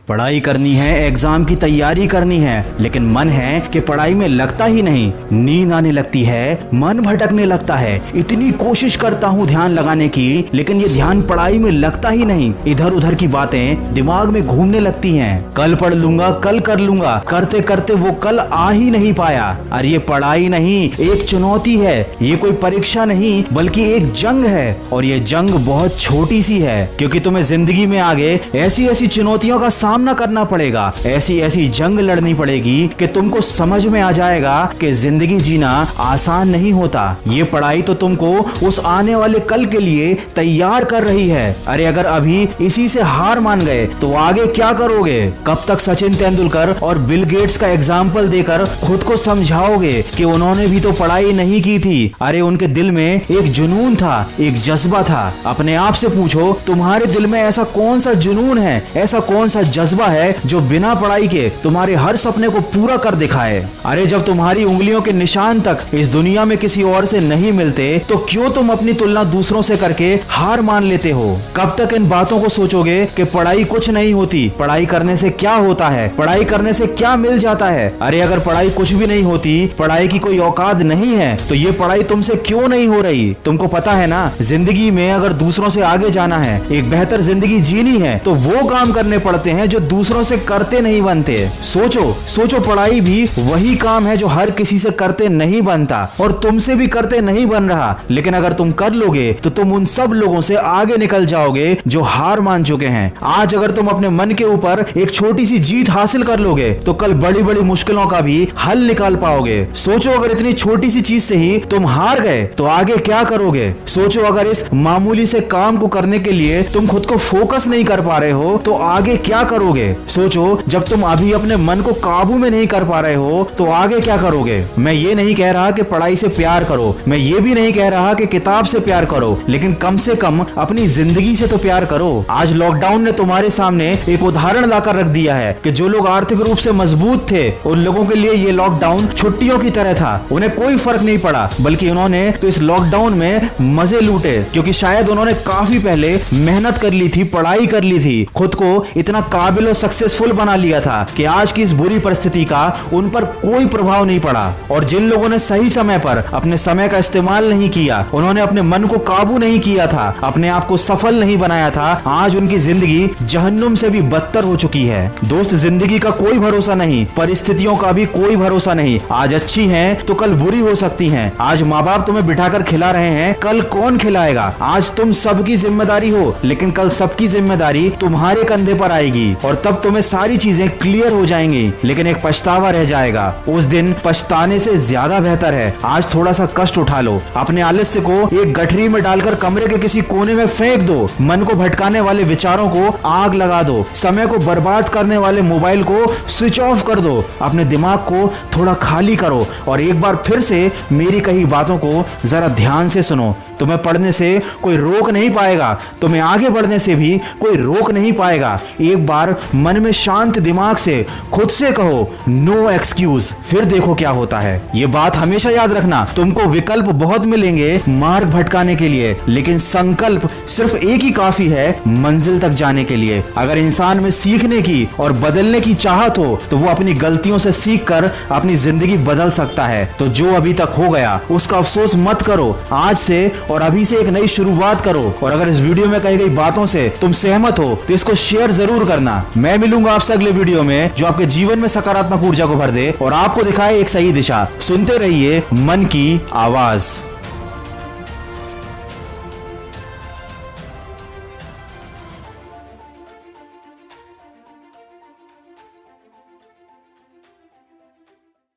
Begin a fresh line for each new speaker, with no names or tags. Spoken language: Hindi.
पढ़ाई करनी है, एग्जाम की तैयारी करनी है, लेकिन मन है कि पढ़ाई में लगता ही नहीं। नींद आने लगती है, मन भटकने लगता है। इतनी कोशिश करता हूँ ध्यान लगाने की, लेकिन ये ध्यान पढ़ाई में लगता ही नहीं। इधर उधर की बातें दिमाग में घूमने लगती हैं। कल पढ़ लूंगा, कल कर लूंगा, करते करते वो कल आ ही नहीं पाया। अरे ये पढ़ाई नहीं, एक चुनौती है। ये कोई परीक्षा नहीं, बल्कि एक जंग है। और ये जंग बहुत छोटी सी है, क्योंकि तुम्हें जिंदगी में आगे ऐसी ऐसी चुनौतियों का सामना करना पड़ेगा, ऐसी ऐसी जंग लड़नी पड़ेगी कि तुमको समझ में आ जाएगा कि जिंदगी जीना आसान नहीं होता। ये पढ़ाई तो तुमको उस आने वाले कल के लिए तैयार कर रही है। अरे अगर अभी इसी से हार मान गए तो आगे क्या करोगे? कब तक सचिन तेंदुलकर और बिल गेट्स का एग्जाम्पल देकर खुद को समझाओगे कि उन्होंने भी तो पढ़ाई नहीं की थी? अरे उनके दिल में एक जुनून था, एक जज्बा था। अपने आप से पूछो, तुम्हारे दिल में ऐसा कौन सा जुनून है, ऐसा कौन सा जज्बा है जो बिना पढ़ाई के तुम्हारे हर सपने को पूरा कर दिखाए? अरे जब तुम्हारी उंगलियों के निशान तक इस दुनिया में किसी और से नहीं मिलते, तो क्यों तुम अपनी तुलना दूसरों से करके हार मान लेते हो? कब तक इन बातों को सोचोगे कि पढ़ाई कुछ नहीं होती, पढ़ाई करने से क्या होता है, पढ़ाई करने से क्या मिल जाता है? अरे अगर पढ़ाई कुछ भी नहीं होती, पढ़ाई की कोई औकात नहीं है, तो ये पढ़ाई तुमसे क्यों नहीं हो रही? तुमको पता है ना, जिंदगी में अगर दूसरों से आगे जाना है, एक बेहतर जिंदगी जीनी है, तो वो काम करने पड़ते हैं जो दूसरों से करते नहीं बनते। सोचो सोचो, पढ़ाई भी वही काम है जो हर किसी से करते नहीं बनता और तुमसे भी करते नहीं बन रहा। लेकिन अगर तुम कर लोगे तो तुम उन सब लोगों से आगे निकल जाओगे जो हार मान चुके हैं। आज अगर तुम अपने मन के ऊपर एक छोटी सी जीत हासिल कर लोगे, तो कल बड़ी बड़ी मुश्किलों का भी हल निकाल पाओगे। सोचो, अगर इतनी छोटी सी चीज से ही तुम हार गए तो आगे क्या करोगे? सोचो, अगर इस मामूली से काम को करने के लिए तुम खुद को फोकस नहीं कर पा रहे हो तो आगे क्या करोगे? सोचो, जब तुम अभी अपने मन को काबू में नहीं कर पा रहे हो तो आगे क्या करोगे? मैं ये नहीं कह रहा कि पढ़ाई से प्यार करो, मैं ये भी नहीं कह रहा कि किताब से प्यार करो, लेकिन कम से कम अपनी जिंदगी से तो प्यार करो। आज लॉकडाउन ने तुम्हारे सामने एक उदाहरण लाकर रख दिया है कि जो लोग आर्थिक रूप से मजबूत थे, उन लोगों के लिए ये लॉकडाउन छुट्टियों की तरह था। उन्हें कोई फर्क नहीं पड़ा, बल्कि उन्होंने तो इस लॉकडाउन में मजे लूटे, क्योंकि शायद उन्होंने काफी पहले मेहनत कर ली थी, पढ़ाई कर ली थी, खुद को इतना काबिल और सक्सेसफुल बना लिया था कि आज की इस बुरी परिस्थिति का उन पर कोई प्रभाव नहीं पड़ा। और जिन लोगों ने सही समय पर अपने समय का इस्तेमाल नहीं किया, उन्होंने अपने मन को काबू नहीं किया था, अपने आप को सफल नहीं बनाया था, आज उनकी जिंदगी जहन्नुम से भी बदतर हो चुकी है। दोस्त, जिंदगी का कोई भरोसा नहीं, परिस्थितियों का भी कोई भरोसा नहीं। आज अच्छी हैं तो कल बुरी हो सकती हैं। आज माँ बाप तुम्हें बिठाकर खिला रहे हैं, कल कौन खिलाएगा? आज तुम सबकी जिम्मेदारी हो, लेकिन कल सबकी जिम्मेदारी तुम्हारे कंधे पर आएगी और तब तुम्हें सारी चीजें क्लियर हो जाएंगी, लेकिन एक पछतावा रह जाएगा। उस दिन पछताने से ज्यादा बेहतर है आज थोड़ा सा कष्ट उठा लो। अपने आलस्य को एक गठरी में डालकर कमरे के किसी कोने में फेंक दो। मन को भटकाने वाले विचारों को आग लगा दो। समय को बर्बाद करने वाले मोबाइल को स्विच ऑफ कर दो। अपने दिमाग को थोड़ा खाली करो और एक बार फिर से मेरी कही बातों को जरा ध्यान से सुनो। तुम्हें पढ़ने से कोई रोक नहीं पाएगा, तुम्हें आगे बढ़ने से भी कोई रोक नहीं पाएगा। एक बार मन में शांत दिमाग से खुद से कहो, नो एक्सक्यूज, फिर देखो क्या होता है। ये बात हमेशा याद रखना, तुमको विकल्प बहुत मिलेंगे मार्ग भटकाने के लिए, लेकिन संकल्प सिर्फ एक ही काफी है मंजिल तक जाने के लिए। अगर इंसान में सीखने की और बदलने की चाहत हो, तो वो अपनी गलतियों से सीख कर अपनी जिंदगी बदल सकता है। तो जो अभी तक हो गया उसका अफसोस मत करो, आज से और अभी से एक नई शुरुआत करो। और अगर इस वीडियो में कही गई बातों से तुम सहमत हो तो इसको शेयर जरूर करना। मैं मिलूंगा आपसे अगले वीडियो में, जो आपके जीवन में सकारात्मक ऊर्जा को भर दे और आपको दिखाए एक सही दिशा। सुनते रहिए मन की आवाज।